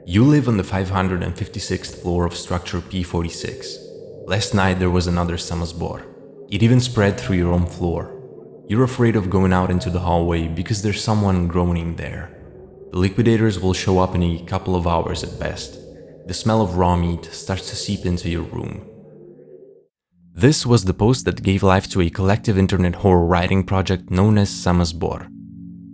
You live on the 556th floor of structure P46. Last night there was another Samosbor. It even spread through your own floor. You're afraid of going out into the hallway because there's someone groaning there. The liquidators will show up in a couple of hours at best. The smell of raw meat starts to seep into your room. This was the post that gave life to a collective internet horror writing project known as Samosbor.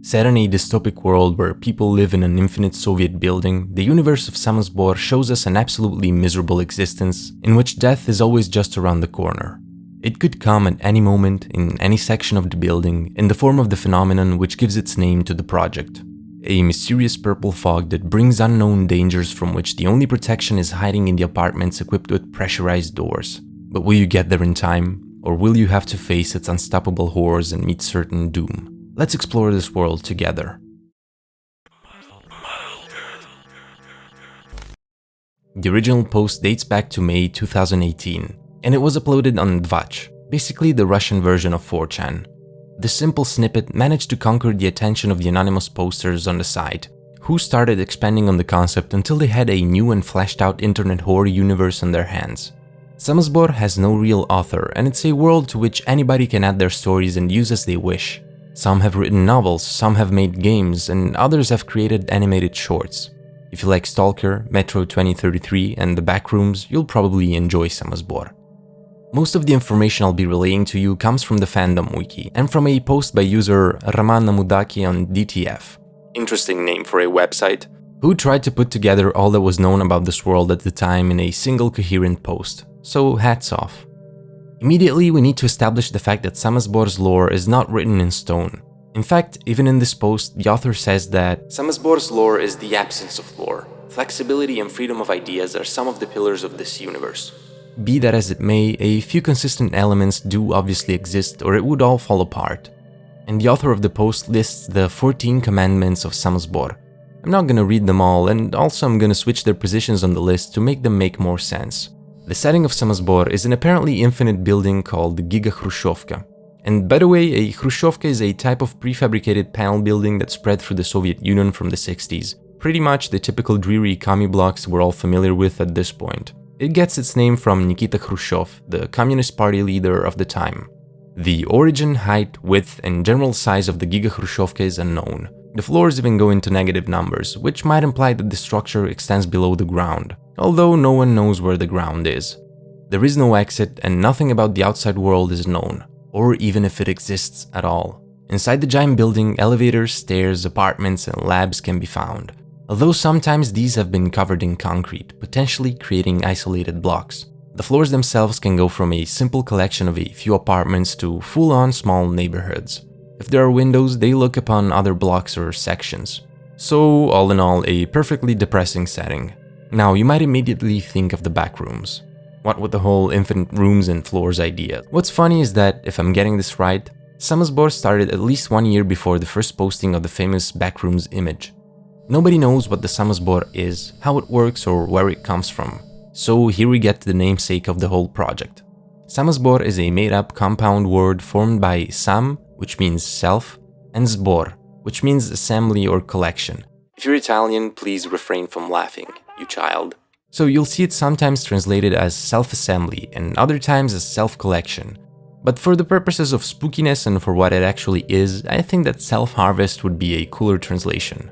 Set in a dystopic world where people live in an infinite Soviet building, the universe of Samosbor shows us an absolutely miserable existence in which death is always just around the corner. It could come at any moment, in any section of the building, in the form of the phenomenon which gives its name to the project. A mysterious purple fog that brings unknown dangers from which the only protection is hiding in the apartments equipped with pressurized doors. But will you get there in time, or will you have to face its unstoppable horrors and meet certain doom? Let's explore this world together. The original post dates back to May 2018, and it was uploaded on Dvach, basically the Russian version of 4chan. The simple snippet managed to conquer the attention of the anonymous posters on the site, who started expanding on the concept until they had a new and fleshed out internet horror universe on their hands. Samosbor has no real author, and it's a world to which anybody can add their stories and use as they wish. Some have written novels, some have made games, and others have created animated shorts. If you like Stalker, Metro 2033, and The Backrooms, you'll probably enjoy Samosbor. Most of the information I'll be relaying to you comes from the fandom wiki, and from a post by user Roman Namudaki on DTF, interesting name for a website, who tried to put together all that was known about this world at the time in a single coherent post, so hats off. Immediately, we need to establish the fact that Samosbor's lore is not written in stone. In fact, even in this post, the author says that Samosbor's lore is the absence of lore. Flexibility and freedom of ideas are some of the pillars of this universe. Be that as it may, a few consistent elements do obviously exist, or it would all fall apart. And the author of the post lists the 14 commandments of Samosbor. I'm not gonna read them all, and also I'm gonna switch their positions on the list to make them make more sense. The setting of Samosbor is an apparently infinite building called Gigakhrushchevka. And by the way, a Khrushchevka is a type of prefabricated panel building that spread through the Soviet Union from the 60s. Pretty much the typical dreary commie blocks we're all familiar with at this point. It gets its name from Nikita Khrushchev, the Communist Party leader of the time. The origin, height, width, and general size of the Gigakhrushchevka is unknown. The floors even go into negative numbers, which might imply that the structure extends below the ground, although no one knows where the ground is. There is no exit, and nothing about the outside world is known, or even if it exists at all. Inside the giant building, elevators, stairs, apartments, and labs can be found, although sometimes these have been covered in concrete, potentially creating isolated blocks. The floors themselves can go from a simple collection of a few apartments to full-on small neighborhoods. If there are windows, they look upon other blocks or sections. So, all in all, a perfectly depressing setting. Now, you might immediately think of the backrooms. What with the whole infinite rooms and floors idea? What's funny is that, if I'm getting this right, Samosbor started at least 1 year before the first posting of the famous backrooms image. Nobody knows what the Samosbor is, how it works, or where it comes from. So here we get to the namesake of the whole project. Samosbor is a made-up compound word formed by Sam, which means self, and Zbor, which means assembly or collection. If you're Italian, please refrain from laughing, you child. So you'll see it sometimes translated as self-assembly and other times as self-collection. But for the purposes of spookiness and for what it actually is, I think that self-harvest would be a cooler translation.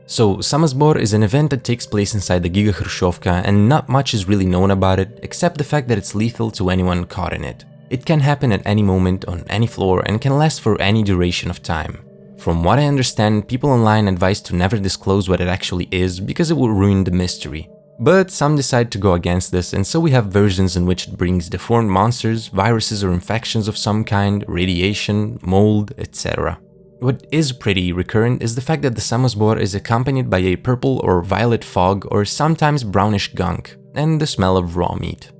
So, Samosbor is an event that takes place inside the Gigakhrushchevka, and not much is really known about it, except the fact that it's lethal to anyone caught in it. It can happen at any moment, on any floor, and can last for any duration of time. From what I understand, people online advise to never disclose what it actually is, because it will ruin the mystery. But some decide to go against this, and so we have versions in which it brings deformed monsters, viruses or infections of some kind, radiation, mold, etc. What is pretty recurrent is the fact that the Samosbor is accompanied by a purple or violet fog or sometimes brownish gunk, and the smell of raw meat.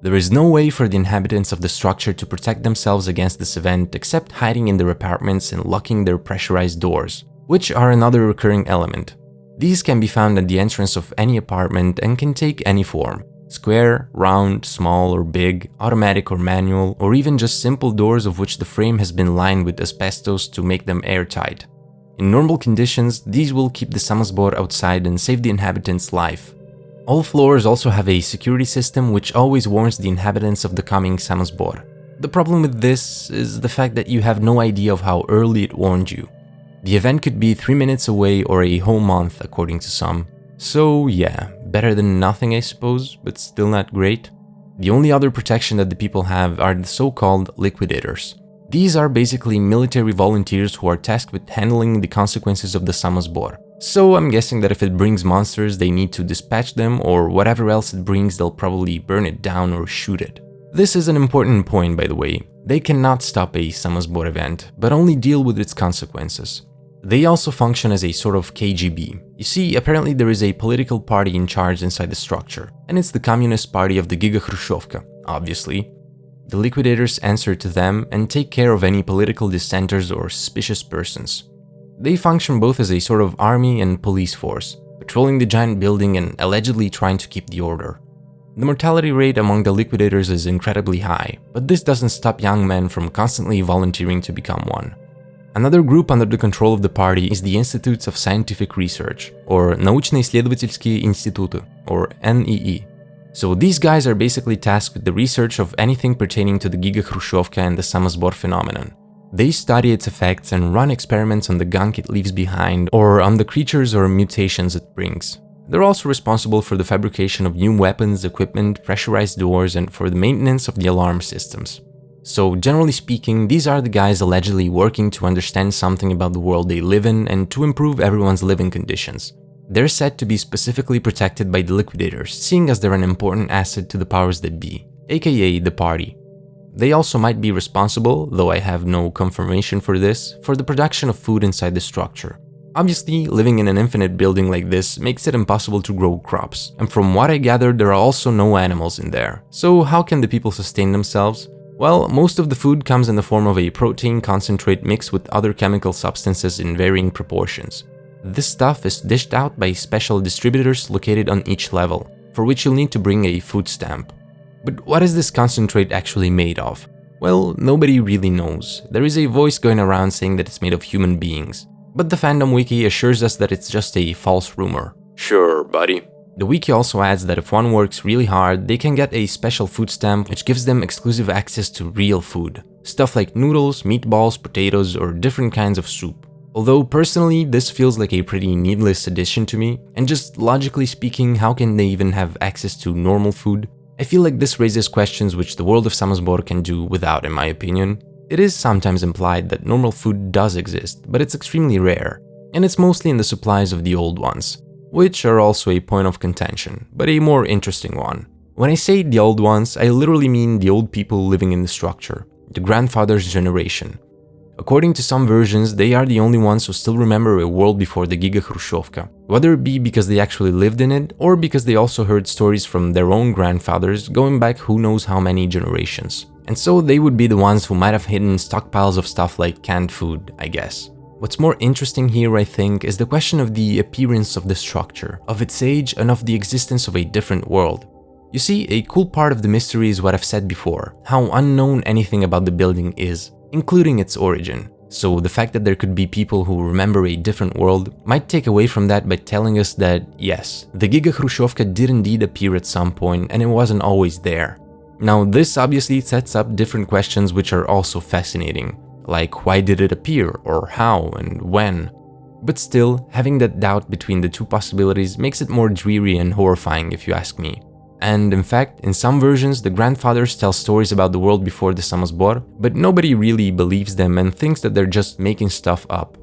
There is no way for the inhabitants of the structure to protect themselves against this event except hiding in their apartments and locking their pressurized doors, which are another recurring element. These can be found at the entrance of any apartment and can take any form: square, round, small or big, automatic or manual, or even just simple doors of which the frame has been lined with asbestos to make them airtight. In normal conditions, these will keep the Samosbor outside and save the inhabitants' life. All floors also have a security system which always warns the inhabitants of the coming Samosbor. The problem with this is the fact that you have no idea of how early it warned you. The event could be 3 minutes away or a whole month, according to some. So yeah, better than nothing I suppose, but still not great. The only other protection that the people have are the so-called liquidators. These are basically military volunteers who are tasked with handling the consequences of the Samosbor. So I'm guessing that if it brings monsters, they need to dispatch them, or whatever else it brings, they'll probably burn it down or shoot it. This is an important point, by the way. They cannot stop a Samosbor event, but only deal with its consequences. They also function as a sort of KGB. You see, apparently there is a political party in charge inside the structure, and it's the Communist Party of the Gigahrущёвka, obviously. The liquidators answer to them and take care of any political dissenters or suspicious persons. They function both as a sort of army and police force, patrolling the giant building and allegedly trying to keep the order. The mortality rate among the liquidators is incredibly high, but this doesn't stop young men from constantly volunteering to become one. Another group under the control of the party is the Institutes of Scientific Research, or Научно-исследовательские институты, or NEE. So these guys are basically tasked with the research of anything pertaining to the Gigakhrushchevka and the Samosbor phenomenon. They study its effects and run experiments on the gunk it leaves behind, or on the creatures or mutations it brings. They're also responsible for the fabrication of new weapons, equipment, pressurized doors, and for the maintenance of the alarm systems. So generally speaking, these are the guys allegedly working to understand something about the world they live in and to improve everyone's living conditions. They're said to be specifically protected by the liquidators, seeing as they're an important asset to the powers that be, aka the party. They also might be responsible, though I have no confirmation for this, for the production of food inside the structure. Obviously, living in an infinite building like this makes it impossible to grow crops, and from what I gathered there are also no animals in there. So how can the people sustain themselves? Well, most of the food comes in the form of a protein concentrate mixed with other chemical substances in varying proportions. This stuff is dished out by special distributors located on each level, for which you'll need to bring a food stamp. But what is this concentrate actually made of? Well, nobody really knows. There is a voice going around saying that it's made of human beings, but the fandom wiki assures us that it's just a false rumor. Sure, buddy. The wiki also adds that if one works really hard, they can get a special food stamp which gives them exclusive access to real food. Stuff like noodles, meatballs, potatoes, or different kinds of soup. Although personally, this feels like a pretty needless addition to me, and just logically speaking, how can they even have access to normal food? I feel like this raises questions which the world of Samosbor can do without, in my opinion. It is sometimes implied that normal food does exist, but it's extremely rare, and it's mostly in the supplies of the old ones, which are also a point of contention, but a more interesting one. When I say the old ones, I literally mean the old people living in the structure, the grandfather's generation. According to some versions, they are the only ones who still remember a world before the Gigakhrushchevka, whether it be because they actually lived in it, or because they also heard stories from their own grandfathers going back who knows how many generations. And so they would be the ones who might have hidden stockpiles of stuff like canned food, I guess. What's more interesting here, I think, is the question of the appearance of the structure, of its age, and of the existence of a different world. You see, a cool part of the mystery is what I've said before, how unknown anything about the building is, including its origin. So the fact that there could be people who remember a different world might take away from that by telling us that, yes, the Gigakhrushchevka did indeed appear at some point and it wasn't always there. Now this obviously sets up different questions which are also fascinating, like why did it appear, or how and when. But still, having that doubt between the two possibilities makes it more dreary and horrifying if you ask me. And in fact, in some versions, the grandfathers tell stories about the world before the Samosbor, but nobody really believes them and thinks that they're just making stuff up.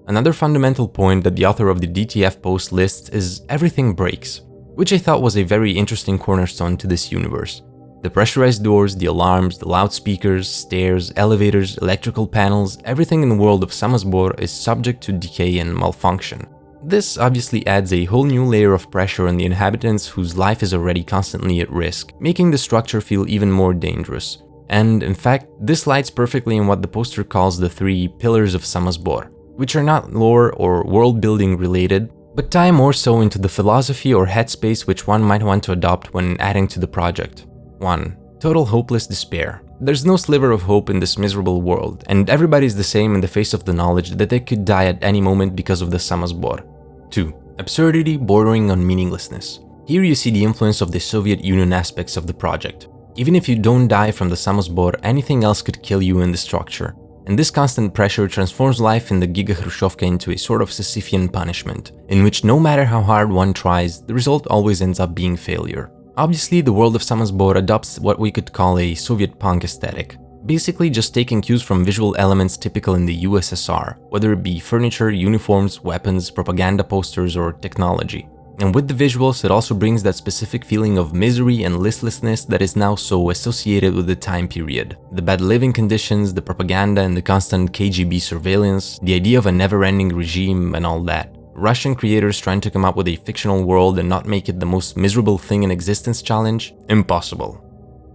Another fundamental point that the author of the DTF post lists is everything breaks, which I thought was a very interesting cornerstone to this universe. The pressurized doors, the alarms, the loudspeakers, stairs, elevators, electrical panels, everything in the world of Samosbor is subject to decay and malfunction. This obviously adds a whole new layer of pressure on the inhabitants whose life is already constantly at risk, making the structure feel even more dangerous. And in fact, this lights perfectly in what the poster calls the 3 pillars of Samosbor, which are not lore or world building related, but tie more so into the philosophy or headspace which one might want to adopt when adding to the project. 1. Total hopeless despair. There's no sliver of hope in this miserable world, and everybody's the same in the face of the knowledge that they could die at any moment because of the Samosbor. 2. Absurdity bordering on meaninglessness. Here you see the influence of the Soviet Union aspects of the project. Even if you don't die from the Samosbor, anything else could kill you in the structure. And this constant pressure transforms life in the Gigakhrushchevka into a sort of Sisyphean punishment, in which no matter how hard one tries, the result always ends up being failure. Obviously, the world of Samosbor adopts what we could call a Soviet punk aesthetic, basically just taking cues from visual elements typical in the USSR, whether it be furniture, uniforms, weapons, propaganda posters, or technology. And with the visuals, it also brings that specific feeling of misery and listlessness that is now so associated with the time period. The bad living conditions, the propaganda and the constant KGB surveillance, the idea of a never-ending regime and all that. Russian creators trying to come up with a fictional world and not make it the most miserable thing in existence challenge? Impossible.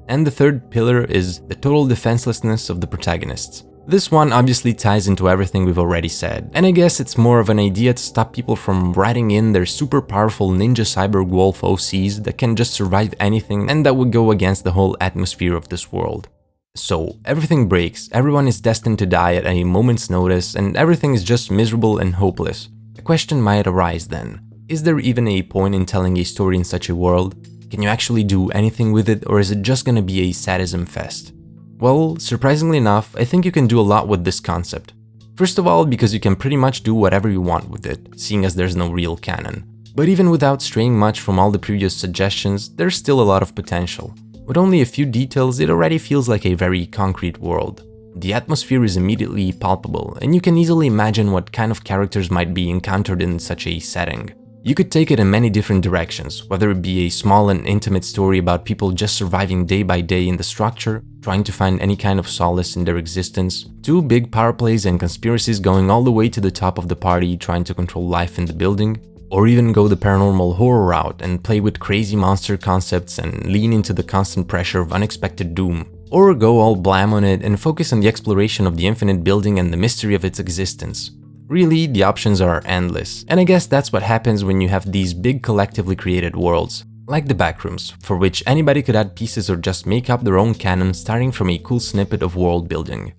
And the third pillar is the total defenselessness of the protagonists. This one obviously ties into everything we've already said, and I guess it's more of an idea to stop people from writing in their super powerful ninja cyborg wolf OCs that can just survive anything and that would go against the whole atmosphere of this world. So, everything breaks, everyone is destined to die at a moment's notice, and everything is just miserable and hopeless. A question might arise then. Is there even a point in telling a story in such a world? Can you actually do anything with it, or is it just gonna be a sadism fest? Well, surprisingly enough, I think you can do a lot with this concept. First of all, because you can pretty much do whatever you want with it, seeing as there's no real canon. But even without straying much from all the previous suggestions, there's still a lot of potential. With only a few details, it already feels like a very concrete world. The atmosphere is immediately palpable, and you can easily imagine what kind of characters might be encountered in such a setting. You could take it in many different directions, whether it be a small and intimate story about people just surviving day by day in the structure, trying to find any kind of solace in their existence, to big power plays and conspiracies going all the way to the top of the party trying to control life in the building, or even go the paranormal horror route and play with crazy monster concepts and lean into the constant pressure of unexpected doom, or go all blam on it and focus on the exploration of the infinite building and the mystery of its existence. Really, the options are endless, and I guess that's what happens when you have these big collectively created worlds, like the Backrooms, for which anybody could add pieces or just make up their own canon starting from a cool snippet of world building.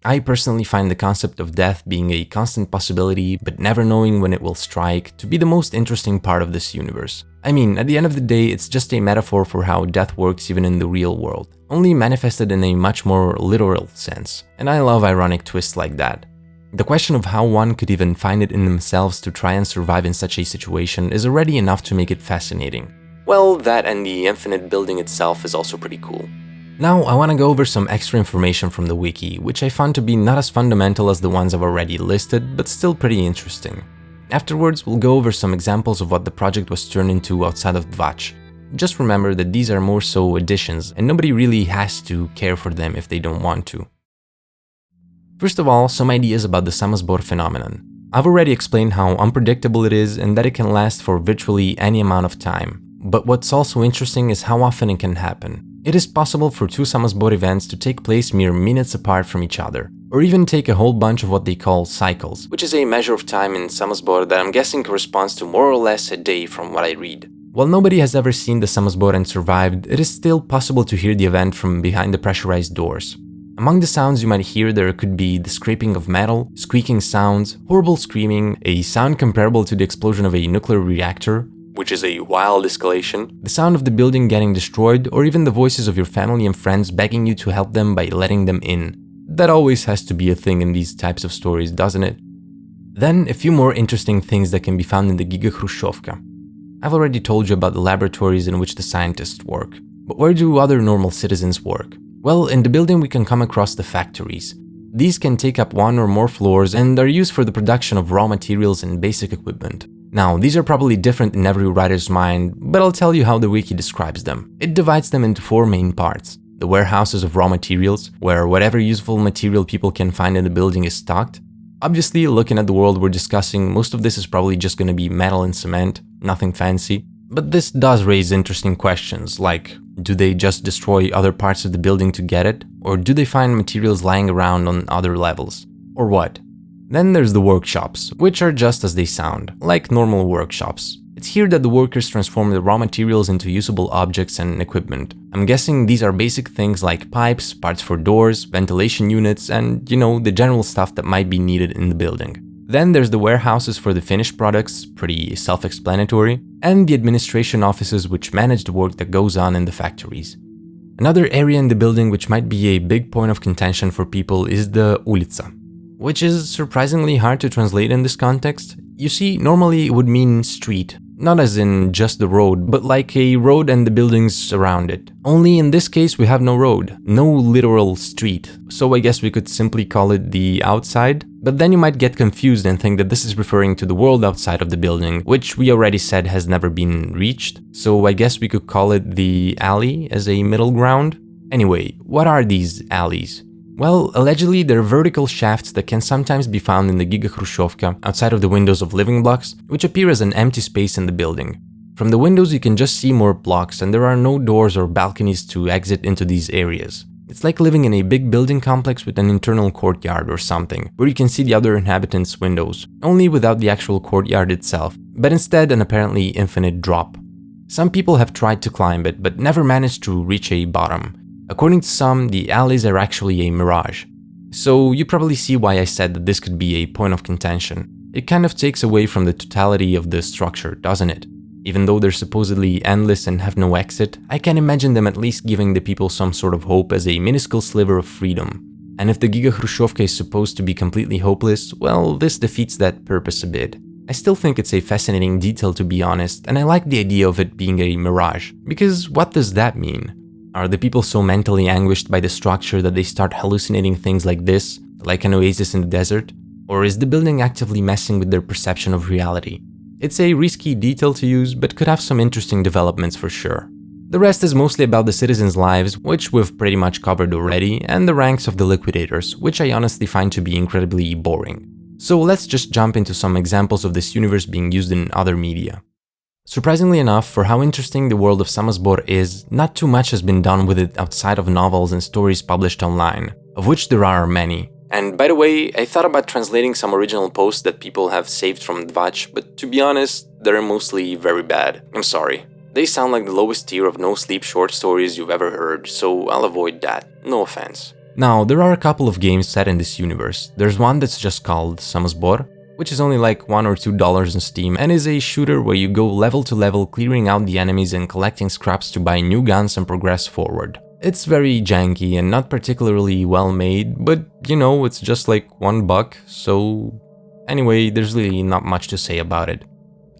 I personally find the concept of death being a constant possibility, but never knowing when it will strike, to be the most interesting part of this universe. I mean, at the end of the day, it's just a metaphor for how death works even in the real world, only manifested in a much more literal sense, and I love ironic twists like that. The question of how one could even find it in themselves to try and survive in such a situation is already enough to make it fascinating. Well, that and the infinite building itself is also pretty cool. Now, I want to go over some extra information from the wiki, which I found to be not as fundamental as the ones I've already listed, but still pretty interesting. Afterwards, we'll go over some examples of what the project was turned into outside of Dvach. Just remember that these are more so additions, and nobody really has to care for them if they don't want to. First of all, some ideas about the Samosbor phenomenon. I've already explained how unpredictable it is and that it can last for virtually any amount of time. But what's also interesting is how often it can happen. It is possible for two Samosbor events to take place mere minutes apart from each other, or even take a whole bunch of what they call cycles, which is a measure of time in Samosbor that I'm guessing corresponds to more or less a day from what I read. While nobody has ever seen the Samosbor and survived, it is still possible to hear the event from behind the pressurized doors. Among the sounds you might hear there could be the scraping of metal, squeaking sounds, horrible screaming, a sound comparable to the explosion of a nuclear reactor, which is a wild escalation, the sound of the building getting destroyed, or even the voices of your family and friends begging you to help them by letting them in. That always has to be a thing in these types of stories, doesn't it? Then, a few more interesting things that can be found in the Gigahrushchevka. I've already told you about the laboratories in which the scientists work, but where do other normal citizens work? Well, in the building we can come across the factories. These can take up one or more floors and are used for the production of raw materials and basic equipment. Now, these are probably different in every writer's mind, but I'll tell you how the wiki describes them. It divides them into four main parts. The warehouses of raw materials, where whatever useful material people can find in the building is stocked. Obviously, looking at the world we're discussing, most of this is probably just going to be metal and cement, nothing fancy. But this does raise interesting questions, like, do they just destroy other parts of the building to get it? Or do they find materials lying around on other levels? Or what? Then there's the workshops, which are just as they sound, like normal workshops. It's here that the workers transform the raw materials into usable objects and equipment. I'm guessing these are basic things like pipes, parts for doors, ventilation units, and, the general stuff that might be needed in the building. Then there's the warehouses for the finished products, pretty self-explanatory, and the administration offices which manage the work that goes on in the factories. Another area in the building which might be a big point of contention for people is the ulica, which is surprisingly hard to translate in this context. You see, normally it would mean street, not as in just the road, but like a road and the buildings around it. Only in this case we have no road, no literal street, so I guess we could simply call it the outside. But then you might get confused and think that this is referring to the world outside of the building, which we already said has never been reached, so I guess we could call it the alley as a middle ground. Anyway, what are these alleys? Well, allegedly they're vertical shafts that can sometimes be found in the Gigahrushchevka outside of the windows of living blocks, which appear as an empty space in the building. From the windows you can just see more blocks and there are no doors or balconies to exit into these areas. It's like living in a big building complex with an internal courtyard or something, where you can see the other inhabitants' windows, only without the actual courtyard itself, but instead an apparently infinite drop. Some people have tried to climb it, but never managed to reach a bottom. According to some, the alleys are actually a mirage. So you probably see why I said that this could be a point of contention. It kind of takes away from the totality of the structure, doesn't it? Even though they're supposedly endless and have no exit, I can imagine them at least giving the people some sort of hope as a minuscule sliver of freedom. And if the Gigahrushchevka is supposed to be completely hopeless, well, this defeats that purpose a bit. I still think it's a fascinating detail, to be honest, and I like the idea of it being a mirage, because what does that mean? Are the people so mentally anguished by the structure that they start hallucinating things like this, like an oasis in the desert? Or is the building actively messing with their perception of reality? It's a risky detail to use, but could have some interesting developments for sure. The rest is mostly about the citizens' lives, which we've pretty much covered already, and the ranks of the liquidators, which I honestly find to be incredibly boring. So let's just jump into some examples of this universe being used in other media. Surprisingly enough, for how interesting the world of Samosbor is, not too much has been done with it outside of novels and stories published online, of which there are many. And by the way, I thought about translating some original posts that people have saved from Dvach, but to be honest, they're mostly very bad. I'm sorry. They sound like the lowest tier of no-sleep short stories you've ever heard, so I'll avoid that. No offense. Now, there are a couple of games set in this universe. There's one that's just called Samosbor, which is only like $1 or $2 on Steam and is a shooter where you go level to level clearing out the enemies and collecting scraps to buy new guns and progress forward. It's very janky and not particularly well made, but it's just like $1, so anyway, there's really not much to say about it.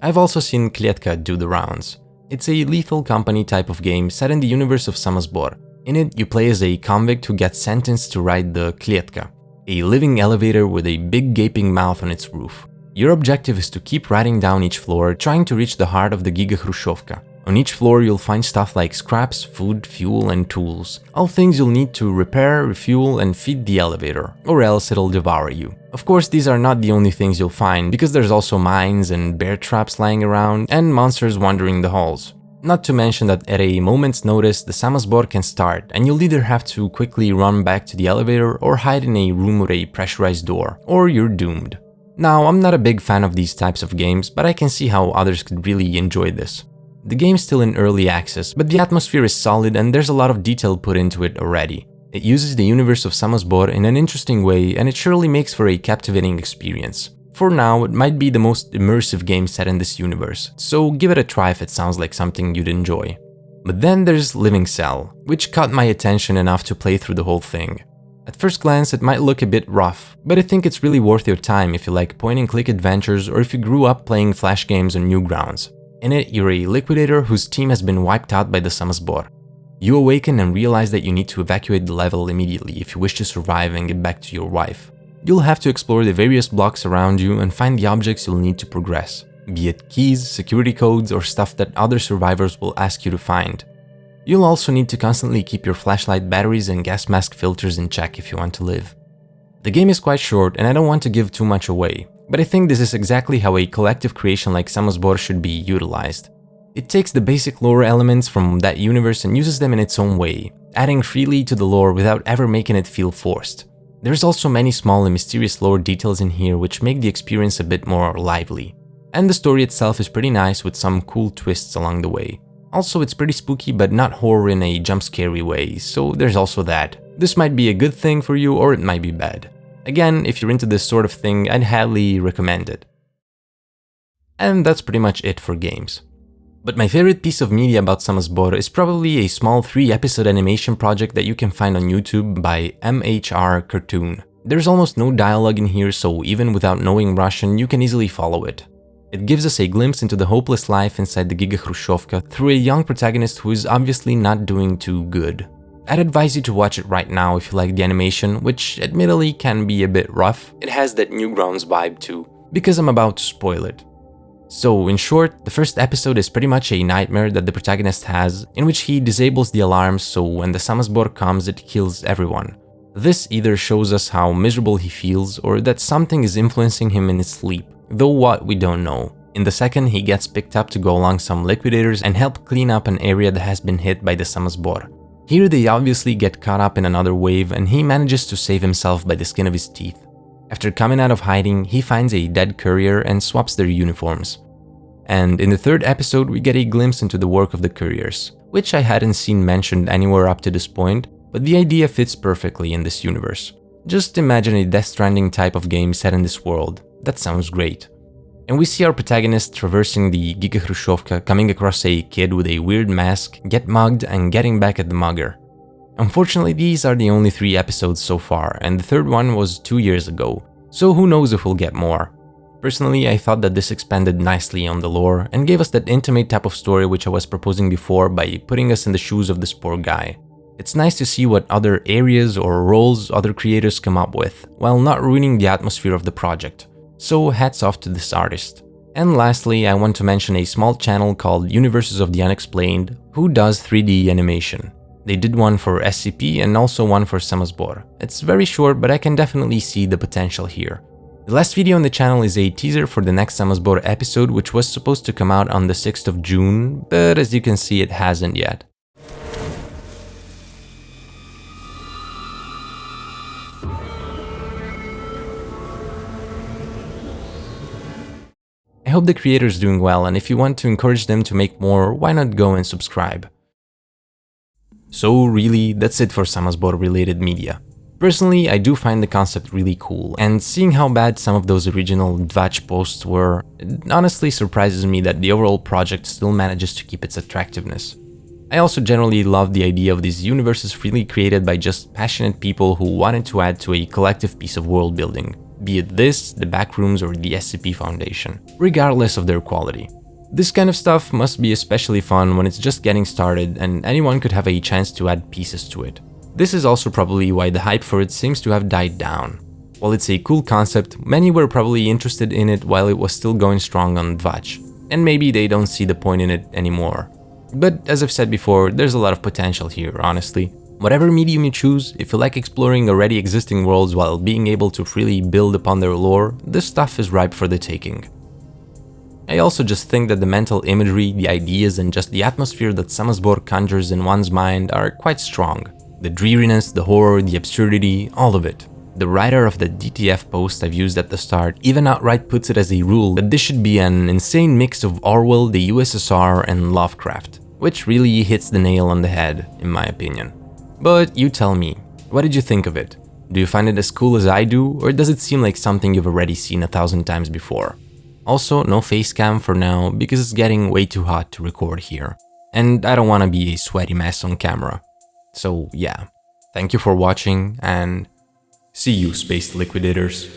I've also seen Kletka do the rounds. It's a Lethal Company type of game set in the universe of Samosbor. In it, you play as a convict who gets sentenced to ride the Kletka, a living elevator with a big gaping mouth on its roof. Your objective is to keep riding down each floor, trying to reach the heart of the Gigakhrushchevka. On each floor you'll find stuff like scraps, food, fuel and tools. All things you'll need to repair, refuel and feed the elevator, or else it'll devour you. Of course, these are not the only things you'll find, because there's also mines and bear traps lying around, and monsters wandering the halls. Not to mention that at a moment's notice, the Samosbor can start, and you'll either have to quickly run back to the elevator or hide in a room with a pressurized door, or you're doomed. Now, I'm not a big fan of these types of games, but I can see how others could really enjoy this. The game's still in early access, but the atmosphere is solid and there's a lot of detail put into it already. It uses the universe of Samosbor in an interesting way, and it surely makes for a captivating experience. For now, it might be the most immersive game set in this universe, so give it a try if it sounds like something you'd enjoy. But then there's Living Cell, which caught my attention enough to play through the whole thing. At first glance, it might look a bit rough, but I think it's really worth your time if you like point-and-click adventures or if you grew up playing Flash games on Newgrounds. In it, you're a liquidator whose team has been wiped out by the Samosbor. You awaken and realize that you need to evacuate the level immediately if you wish to survive and get back to your wife. You'll have to explore the various blocks around you and find the objects you'll need to progress, be it keys, security codes, or stuff that other survivors will ask you to find. You'll also need to constantly keep your flashlight batteries and gas mask filters in check if you want to live. The game is quite short and I don't want to give too much away, but I think this is exactly how a collective creation like Samosbor should be utilized. It takes the basic lore elements from that universe and uses them in its own way, adding freely to the lore without ever making it feel forced. There's also many small and mysterious lore details in here which make the experience a bit more lively. And the story itself is pretty nice with some cool twists along the way. Also, it's pretty spooky but not horror in a jump scary way, so there's also that. This might be a good thing for you or it might be bad. Again, if you're into this sort of thing, I'd highly recommend it. And that's pretty much it for games. But my favorite piece of media about Samosbor is probably a small 3-episode animation project that you can find on YouTube by MHR Cartoon. There's almost no dialogue in here, so even without knowing Russian, you can easily follow it. It gives us a glimpse into the hopeless life inside the Gigakhrushchevka through a young protagonist who is obviously not doing too good. I'd advise you to watch it right now if you like the animation, which admittedly can be a bit rough. It has that Newgrounds vibe too, because I'm about to spoil it. So in short, the first episode is pretty much a nightmare that the protagonist has, in which he disables the alarms so when the Samosbor comes it kills everyone. This either shows us how miserable he feels or that something is influencing him in his sleep, though what we don't know. In the second, he gets picked up to go along some liquidators and help clean up an area that has been hit by the Samosbor. Here they obviously get caught up in another wave and he manages to save himself by the skin of his teeth. After coming out of hiding, he finds a dead courier and swaps their uniforms. And in the third episode, we get a glimpse into the work of the couriers, which I hadn't seen mentioned anywhere up to this point, but the idea fits perfectly in this universe. Just imagine a Death Stranding type of game set in this world. That sounds great. And we see our protagonist traversing the Gigakhrushchevka, coming across a kid with a weird mask, get mugged, and getting back at the mugger. Unfortunately, these are the only 3 episodes so far, and the third one was 2 years ago, so who knows if we'll get more. Personally, I thought that this expanded nicely on the lore and gave us that intimate type of story which I was proposing before by putting us in the shoes of this poor guy. It's nice to see what other areas or roles other creators come up with, while not ruining the atmosphere of the project. So hats off to this artist. And lastly, I want to mention a small channel called Universes of the Unexplained, who does 3D animation. They did one for SCP and also one for Samosbor. It's very short, but I can definitely see the potential here. The last video on the channel is a teaser for the next Samosbor episode, which was supposed to come out on the 6th of June, but as you can see, it hasn't yet. I hope the creator is doing well, and if you want to encourage them to make more, why not go and subscribe? So really, that's it for Samosbor related media. Personally, I do find the concept really cool, and seeing how bad some of those original Dvach posts were, it honestly surprises me that the overall project still manages to keep its attractiveness. I also generally love the idea of these universes freely created by just passionate people who wanted to add to a collective piece of world building, be it this, the Backrooms, or the SCP Foundation, regardless of their quality. This kind of stuff must be especially fun when it's just getting started and anyone could have a chance to add pieces to it. This is also probably why the hype for it seems to have died down. While it's a cool concept, many were probably interested in it while it was still going strong on Dvach, and maybe they don't see the point in it anymore. But as I've said before, there's a lot of potential here, honestly. Whatever medium you choose, if you like exploring already existing worlds while being able to freely build upon their lore, this stuff is ripe for the taking. I also just think that the mental imagery, the ideas, and just the atmosphere that Samosbor conjures in one's mind are quite strong. The dreariness, the horror, the absurdity, all of it. The writer of the DTF post I've used at the start even outright puts it as a rule that this should be an insane mix of Orwell, the USSR, and Lovecraft, which really hits the nail on the head, in my opinion. But you tell me, what did you think of it? Do you find it as cool as I do, or does it seem like something you've already seen 1,000 times before? Also, no face cam for now, because it's getting way too hot to record here, and I don't want to be a sweaty mess on camera. So yeah, thank you for watching, and see you, Space Liquidators.